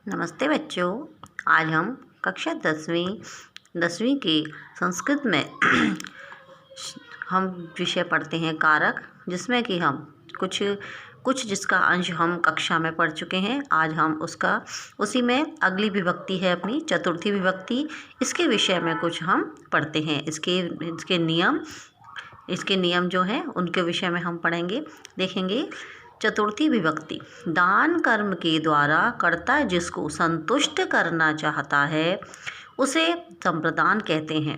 नमस्ते बच्चों। आज हम कक्षा 10वीं की संस्कृत में हम विषय पढ़ते हैं कारक, जिसमें कि हम कुछ जिसका अंश हम कक्षा में पढ़ चुके हैं। आज हम उसी में अगली विभक्ति है अपनी चतुर्थी विभक्ति, इसके विषय में कुछ हम पढ़ते हैं। इसके नियम जो हैं उनके विषय में हम पढ़ेंगे, देखेंगे। चतुर्थी विभक्ति, दान कर्म के द्वारा कर्ता जिसको संतुष्ट करना चाहता है उसे संप्रदान कहते हैं।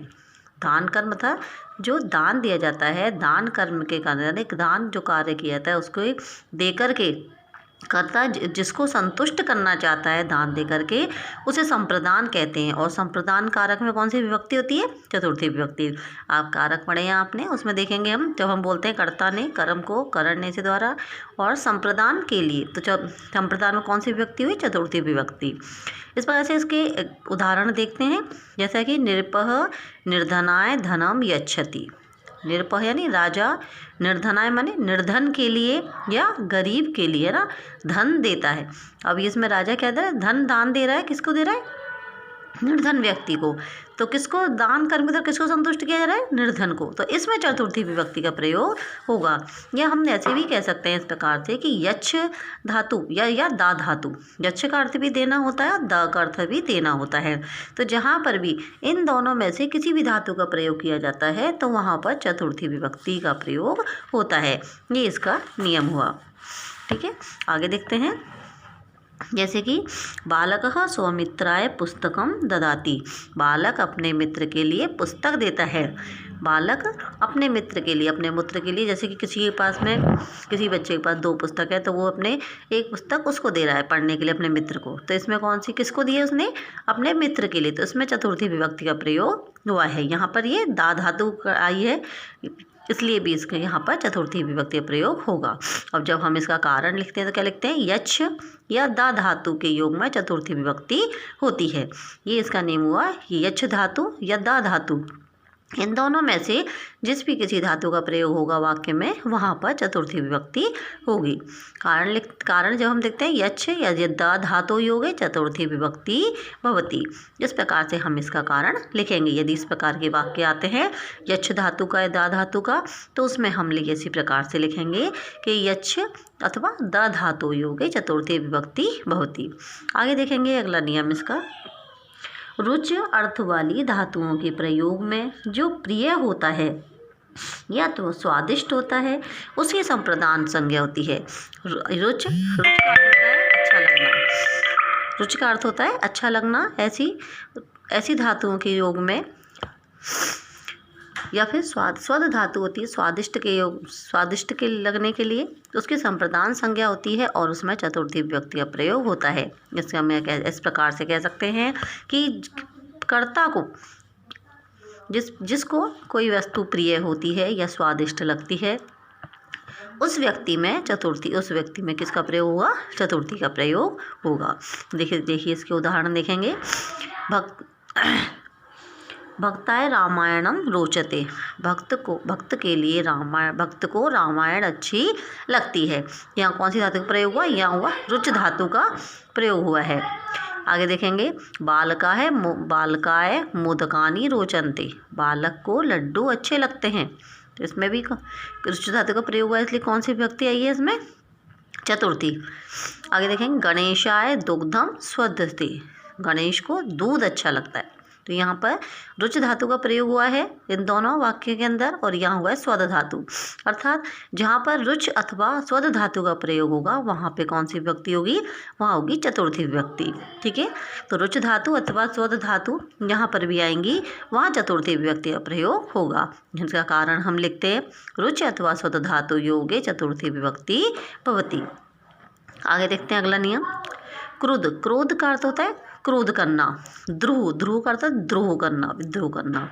दान कर्म था जो दान दिया जाता है, दान कर्म के कारण एक दान जो कार्य किया जाता है उसको दे करके कर्ता जिसको संतुष्ट करना चाहता है दान दे करके उसे संप्रदान कहते हैं। और संप्रदान कारक में कौन सी विभक्ति होती है? चतुर्थी विभक्ति। आप कारक पढ़े हैं आपने, उसमें देखेंगे हम जब हम बोलते हैं कर्ता ने कर्म को करने से द्वारा और संप्रदान के लिए, तो संप्रदान में कौन सी विभक्ति हुई? चतुर्थी विभक्ति। इस प्रकार से इसके उदाहरण देखते हैं, जैसा कि निरपः निर्धनाय धनम यच्छति। निरपः यानी राजा, निर्धनाय माने निर्धन के लिए या गरीब के लिए ना धन देता है। अब इसमें राजा क्या दे रहा है? धन दान दे रहा है। किसको दे रहा है? निर्धन व्यक्ति को। तो किसको दान कर्म के द्वारा किसको संतुष्ट किया जा रहा है? निर्धन को। तो इसमें चतुर्थी विभक्ति का प्रयोग होगा। या हम ऐसे भी कह सकते हैं इस प्रकार से कि यच्छ धातु या दा धातु, यच्छ का अर्थ भी देना होता है और दा का अर्थ भी देना होता है। तो जहाँ पर भी इन दोनों में से किसी भी धातु का प्रयोग किया जाता है तो वहाँ पर चतुर्थी विभक्ति का प्रयोग होता है। ये इसका नियम हुआ। ठीक है, आगे देखते हैं। जैसे कि बालकः स्वमित्राय पुस्तकम ददाति। बालक अपने मित्र के लिए पुस्तक देता है। बालक अपने मित्र के लिए, अपने मित्र के लिए, जैसे कि किसी बच्चे के पास 2 पुस्तक है तो वो अपने एक पुस्तक उसको दे रहा है पढ़ने के लिए अपने मित्र को। तो इसमें कौन सी किसको दी है उसने? अपने मित्र के लिए। तो इसमें चतुर्थी विभक्ति का प्रयोग हुआ है। यहाँ पर ये दा धातु आई है, इसलिए भी इसका यहाँ पर चतुर्थी विभक्ति प्रयोग होगा। अब जब हम इसका कारण लिखते हैं तो क्या लिखते हैं? यच्छ या दा धातु के योग में चतुर्थी विभक्ति होती है। ये इसका नियम हुआ। यच्छ धातु या दा धातु, इन दोनों में से जिस भी किसी धातु का प्रयोग होगा वाक्य में वहाँ पर चतुर्थी विभक्ति होगी। कारण जब हम देखते हैं यच्छ या दा धातु योगे चतुर्थी विभक्ति भवति। इस प्रकार से हम इसका कारण लिखेंगे। यदि इस प्रकार के वाक्य आते हैं यच्छ धातु का या दा धातु का, तो उसमें हम इसी प्रकार से लिखेंगे कि यच्छ अथवा दा धातु योगे चतुर्थी विभक्ति भवति। आगे देखेंगे अगला नियम इसका। रुच अर्थ वाली धातुओं के प्रयोग में जो प्रिय होता है या तो स्वादिष्ट होता है उसकी संप्रदान संज्ञा होती है। रुच का अर्थ होता है अच्छा लगना। रुच का अर्थ होता है अच्छा लगना। ऐसी धातुओं के योग में, या फिर स्वद धातु होती है स्वादिष्ट के लगने के लिए, उसकी संप्रदान संज्ञा होती है और उसमें चतुर्थी विभक्ति का प्रयोग होता है। इसका हम इस प्रकार से कह सकते हैं कि कर्ता को जिसको कोई वस्तु प्रिय होती है या स्वादिष्ट लगती है उस व्यक्ति में किसका प्रयोग होगा? चतुर्थी का प्रयोग होगा। देखिए इसके उदाहरण देखेंगे। भक्ताय रामायणम रोचते। भक्त को रामायण अच्छी लगती है। यहाँ कौन सी धातु का प्रयोग हुआ? यहाँ हुआ रुच धातु का प्रयोग हुआ है। आगे देखेंगे। बालकाय मोदकानि रोचन्ते। बालक को लड्डू अच्छे लगते हैं। तो इसमें भी रुच धातु का प्रयोग हुआ, इसलिए कौन सी विभक्ति आई है इसमें? चतुर्थी। आगे देखेंगे। गणेशाय दुग्धम स्वदते। गणेश को दूध अच्छा लगता है। तो यहाँ पर रुच धातु का प्रयोग हुआ है इन दोनों वाक्य के अंदर, और यहाँ हुआ है स्वद धातु। अर्थात जहाँ पर रुच अथवा स्वद धातु का प्रयोग होगा वहाँ पे कौन सी विभक्ति होगी? वहाँ होगी चतुर्थी विभक्ति। ठीक है, तो रुच धातु अथवा स्वद धातु जहाँ पर भी आएंगी वहाँ चतुर्थी विभक्ति का प्रयोग होगा। जिसका कारण हम लिखते हैं रुच अथवा स्वद धातु योगे चतुर्थी विभक्ति भवति। आगे देखते हैं अगला नियम। क्रोध का अर्थ होता है क्रोध करना। द्रोह का अर्थ है विद्रोह करना।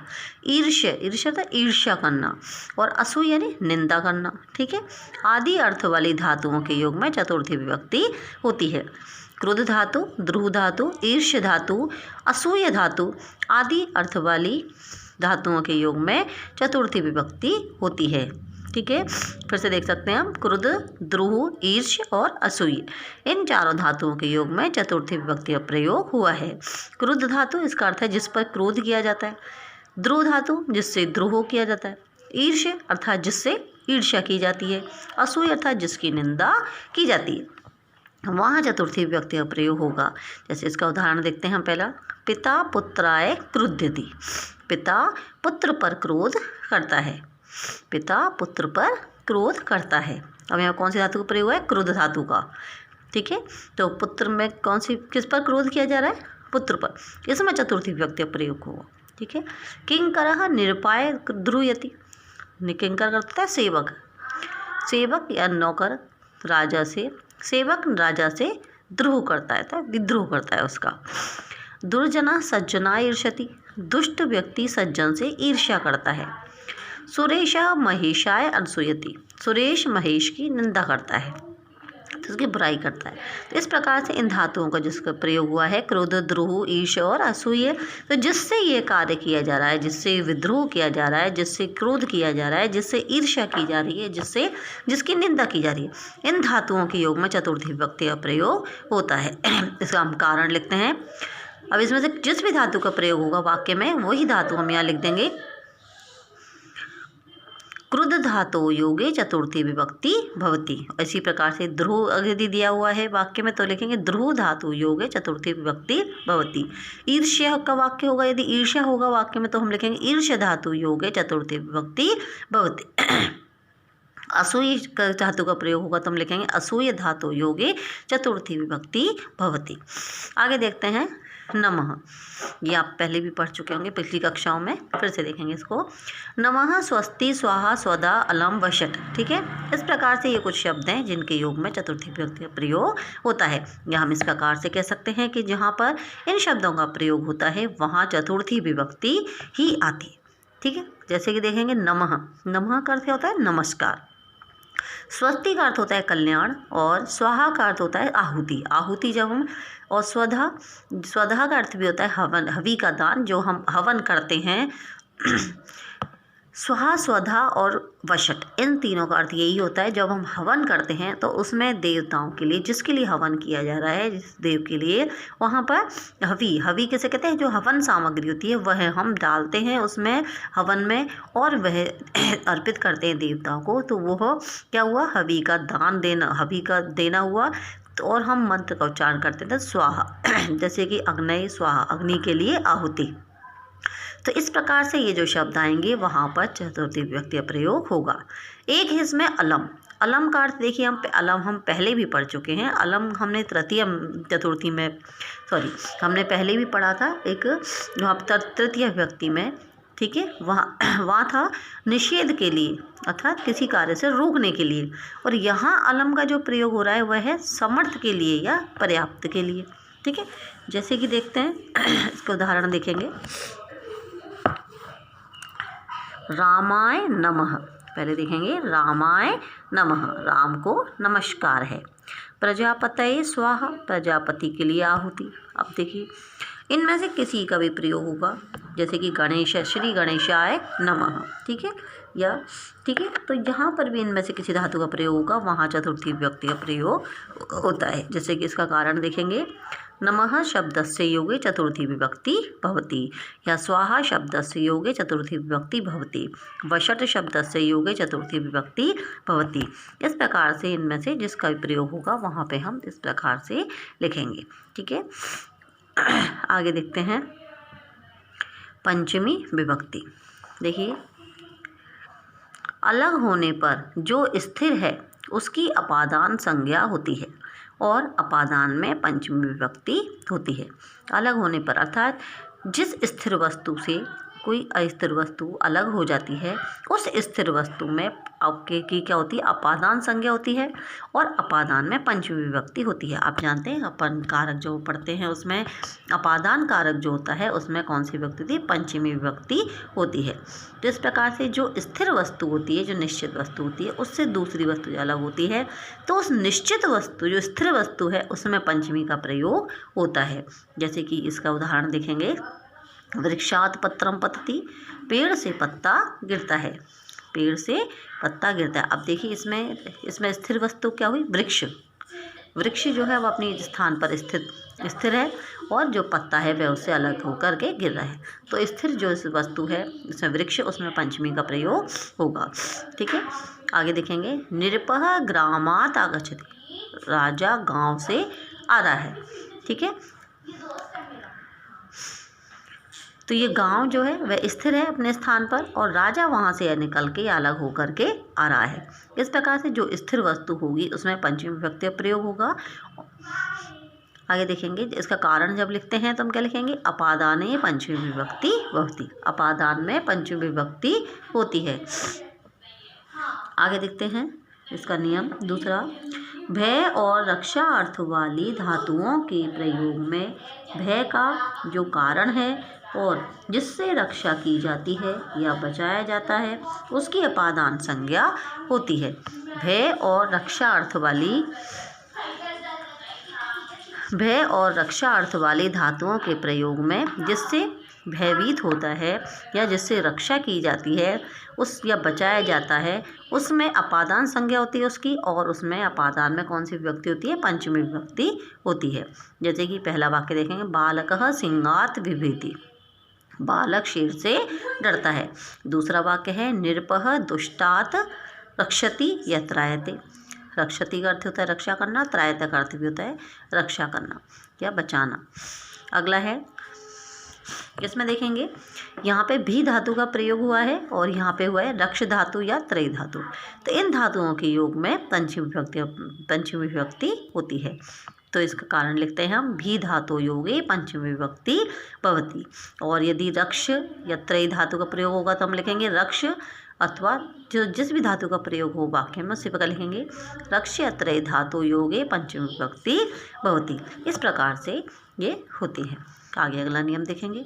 ईर्ष्या था ईर्ष्या करना। और असूय यानी निंदा करना। ठीक है, आदि अर्थ वाली धातुओं के योग में चतुर्थी विभक्ति होती है। क्रोध धातु, द्रोह धातु, ईर्ष्य धातु, असूय धातु आदि अर्थ वाली धातुओं के योग में चतुर्थी विभक्ति होती है। ठीक है, फिर से देख सकते हैं हम, क्रुद्ध, द्रुह, ईर्ष्य और असूय, इन चारों धातुओं के योग में चतुर्थी विभक्ति का प्रयोग हुआ है। क्रुद्ध धातु इसका अर्थ है जिस पर क्रोध किया जाता है, द्रुह धातु जिससे द्रोह किया जाता है, ईर्ष्य अर्थात जिससे ईर्ष्या की जाती है, असूय अर्थात जिसकी निंदा की जाती है, वहाँ चतुर्थी विभक्ति का प्रयोग होगा। जैसे इसका उदाहरण देखते हैं हम। पहला, पिता पुत्राय क्रुध्यति, पिता पुत्र पर क्रोध करता है, पिता पुत्र पर क्रोध करता है। अब यहाँ कौन सी धातु का प्रयोग है? क्रुद्ध धातु का, ठीक है। तो पुत्र में कौन सी, किस पर क्रोध किया जा रहा है? पुत्र पर, इसमें चतुर्थी विभक्ति का प्रयोग होगा, ठीक है। किंकरः निरुपाय द्रुह्यति, किंकर करता है सेवक, सेवक या नौकर राजा से, सेवक राजा से द्रोह करता है, तो विद्रोह करता है उसका। दुर्जना सज्जना ईर्ष्यति, दुष्ट व्यक्ति सज्जन से ईर्ष्या करता है। सुरेशः महेशाय अनसूयति, सुरेश महेश की निंदा करता है, तो उसकी बुराई करता है। तो इस प्रकार से इन धातुओं का जिसका प्रयोग हुआ है, क्रोध, द्रोह, ईर्ष्या और असूय, तो जिससे ये कार्य किया जा रहा है, जिससे विद्रोह किया जा रहा है, जिससे क्रोध किया जा रहा है, जिससे ईर्ष्या की जा रही है, जिससे जिसकी निंदा की जा रही है, इन धातुओं के योग में चतुर्थी विभक्ति का प्रयोग होता है। इसका हम कारण लिखते हैं। अब इसमें से जिस भी धातु का प्रयोग होगा वाक्य में, वही धातु हम यहाँ लिख देंगे। क्रुद्ध धातु योगे चतुर्थी विभक्ति भवति। इसी प्रकार से द्रोह यदि दिया हुआ है वाक्य में, तो लिखेंगे द्रोह धातु योगे चतुर्थी विभक्ति भवति। ईर्ष्या का वाक्य होगा, यदि ईर्ष्या होगा वाक्य में, तो हम लिखेंगे ईर्ष्या धातु योगे चतुर्थी विभक्ति भवति। असूय धातु का प्रयोग होगा तो हम लिखेंगे असूय धातु योगे चतुर्थी विभक्ति भवति। आगे देखते हैं नमः, ये आप पहले भी पढ़ चुके होंगे पिछली कक्षाओं में, फिर से देखेंगे इसको। नमः, स्वस्ति, स्वाहा, स्वधा, अलम, वषट, ठीक है। इस प्रकार से ये कुछ शब्द हैं जिनके योग में चतुर्थी विभक्ति का प्रयोग होता है, या हम इस प्रकार से कह सकते हैं कि जहाँ पर इन शब्दों का प्रयोग होता है वहाँ चतुर्थी विभक्ति ही आती है, ठीक है। जैसे कि देखेंगे नमः, नमः का अर्थ होता है नमस्कार, स्वस्ति का अर्थ होता है कल्याण, और स्वाहा का अर्थ होता है आहुति, आहुति जब हम, और स्वधा, स्वधा का अर्थ भी होता है हवन, हवि का दान जो हम हवन करते हैं। स्वाहा, स्वधा और वषट, इन तीनों का अर्थ यही होता है जब हम हवन करते हैं तो उसमें देवताओं के लिए, जिसके लिए हवन किया जा रहा है, जिस देव के लिए, वहाँ पर हवि, हवि किसे कहते हैं? जो हवन सामग्री होती है वह हम डालते हैं उसमें हवन में, और वह अर्पित करते हैं देवताओं को, तो वो क्या हुआ? हवि का दान देना, हवि का देना हुआ। तो और हम मंत्र का उच्चारण करते थे स्वाहा, जैसे कि अग्नय स्वाहा, अग्नि के लिए आहुति। तो इस प्रकार से ये जो शब्द आएंगे वहाँ पर चतुर्थी विभक्ति का प्रयोग होगा। एक है इसमें अलम, अलम का अर्थ देखिए, हम अलम हम पहले भी पढ़ चुके हैं। अलम हमने तृतीय चतुर्थी में, सॉरी, हमने पहले भी पढ़ा था एक, वहाँ पर तृतीय विभक्ति में, ठीक है। वहाँ था निषेध के लिए, अर्थात किसी कार्य से रोकने के लिए, और यहाँ अलम का जो प्रयोग हो रहा है वह है समर्थ के लिए या पर्याप्त के लिए, ठीक है। जैसे कि देखते हैं, इसका उदाहरण देखेंगे। रामाय नमः, पहले देखेंगे रामाय नमः, राम को नमस्कार है। प्रजापतये स्वाहा, प्रजापति के लिए आहुति। अब देखिए इनमें से किसी का भी प्रयोग होगा, जैसे कि गणेश, श्री गणेशाय नमः, ठीक है, या ठीक है। तो यहाँ पर भी इनमें से किसी धातु का प्रयोग होगा, वहाँ चतुर्थी विभक्ति का प्रयोग होता है। जैसे कि इसका कारण देखेंगे, नमः शब्दस्य योगे चतुर्थी विभक्ति भवति, या स्वाहा शब्दस्य योगे चतुर्थी विभक्ति भवति, वषट शब्दस्य योगे चतुर्थी विभक्ति भवति। इस प्रकार से इनमें से जिसका भी प्रयोग होगा वहाँ पे हम इस प्रकार से लिखेंगे, ठीक है। आगे देखते हैं पंचमी विभक्ति। देखिए, अलग होने पर जो स्थिर है उसकी अपादान संज्ञा होती है, और अपादान में पंचमी विभक्ति होती है। अलग होने पर अर्थात जिस स्थिर वस्तु से कोई अस्थिर वस्तु अलग हो जाती है, उस स्थिर वस्तु में आपके की क्या होती है? अपादान संज्ञा होती है, और अपादान में पंचमी विभक्ति होती है। आप जानते हैं अपन कारक जो पढ़ते हैं उसमें अपादान कारक जो होता है उसमें कौन सी विभक्ति होती है? पंचमी विभक्ति होती है। तो इस प्रकार से जो स्थिर वस्तु होती है, जो निश्चित वस्तु होती है, उससे दूसरी वस्तु जो अलग होती है, तो उस निश्चित वस्तु जो स्थिर वस्तु है उसमें पंचमी का प्रयोग होता है। जैसे कि इसका उदाहरण देखेंगे, वृक्षात पत्रम पतति, पेड़ से पत्ता गिरता है, पेड़ से पत्ता गिरता है। अब देखिए इसमें स्थिर वस्तु क्या हुई, वृक्ष। वृक्ष जो है वो अपनी स्थान पर स्थिर है और जो पत्ता है वह उससे अलग होकर के गिर रहा है। तो स्थिर जो वस्तु है इसमें वृक्ष, उसमें पंचमी का प्रयोग होगा। ठीक है, आगे देखेंगे। निरपः ग्रामात् आगच्छति, राजा गांव से आ रहा है। ठीक है, तो ये गांव जो है वह स्थिर है अपने स्थान पर और राजा वहाँ से निकल के अलग होकर के आ रहा है। इस प्रकार से जो स्थिर वस्तु होगी उसमें पंचमी विभक्ति का प्रयोग होगा। आगे देखेंगे, इसका कारण जब लिखते हैं तो हम क्या लिखेंगे, अपादाने पंचमी विभक्ति भवति, अपादान में पंचमी विभक्ति होती है। आगे देखते हैं इसका नियम दूसरा। भय और रक्षा अर्थ वाली धातुओं के प्रयोग में भय का जो कारण है और जिससे रक्षा की जाती है या बचाया जाता है उसकी अपादान संज्ञा होती है। भय और रक्षा अर्थ वाली धातुओं के प्रयोग में जिससे भयभीत होता है या जिससे रक्षा की जाती है उस या बचाया जाता है उसमें अपादान संज्ञा होती है उसकी, और उसमें अपादान में कौन सी विभक्ति होती है, पंचमी विभक्ति होती है। जैसे कि पहला वाक्य देखेंगे, बालकः सिंहात् बिभेति, बालक शेर से डरता है। दूसरा वाक्य है, निरपः दुष्टात् रक्षति या त्रायते, रक्षति का अर्थ होता है रक्षा करना, त्रायते का अर्थ भी होता है रक्षा करना या बचाना। अगला है, इसमें देखेंगे यहाँ पे भी धातु का प्रयोग हुआ है और यहाँ पे हुआ है रक्ष धातु या त्रय धातु। तो इन धातुओं के योग में पंचमी विभक्ति होती है। तो इसका कारण लिखते हैं हम, भी धातु योगे पंचमी विभक्ति भवति। और यदि रक्ष या त्रय धातु का प्रयोग होगा तो हम लिखेंगे रक्ष, अथवा जो जिस भी धातु का प्रयोग हो वाक्य में उसी प्रकार लिखेंगे रक्ष या त्रय धातु योगे पंचमी विभक्ति भवति। इस प्रकार से ये होती है। आगे अगला नियम देखेंगे।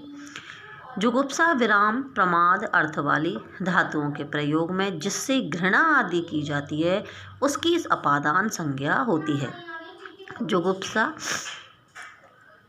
जुगुप्सा विराम प्रमाद अर्थ वाली धातुओं के प्रयोग में जिससे घृणा आदि की जाती है उसकी इस अपादान संज्ञा होती है। जुगुप्सा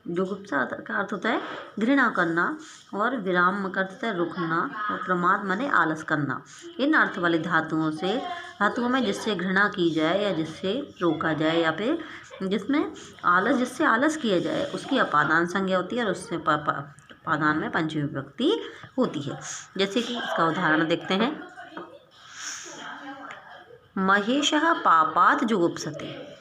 का अर्थ होता है घृणा करना और विराम का अर्थ होता है रुकना और प्रमाद माने आलस करना। इन अर्थ वाली धातुओं में जिससे घृणा की जाए या जिससे रोका जाए या फिर जिससे आलस किया जाए उसकी अपादान संज्ञा होती है और उससे अपादान में पंचमी विभक्ति होती है। जैसे कि इसका उदाहरण देखते हैं, महेशः पापात् जुगुप्सते,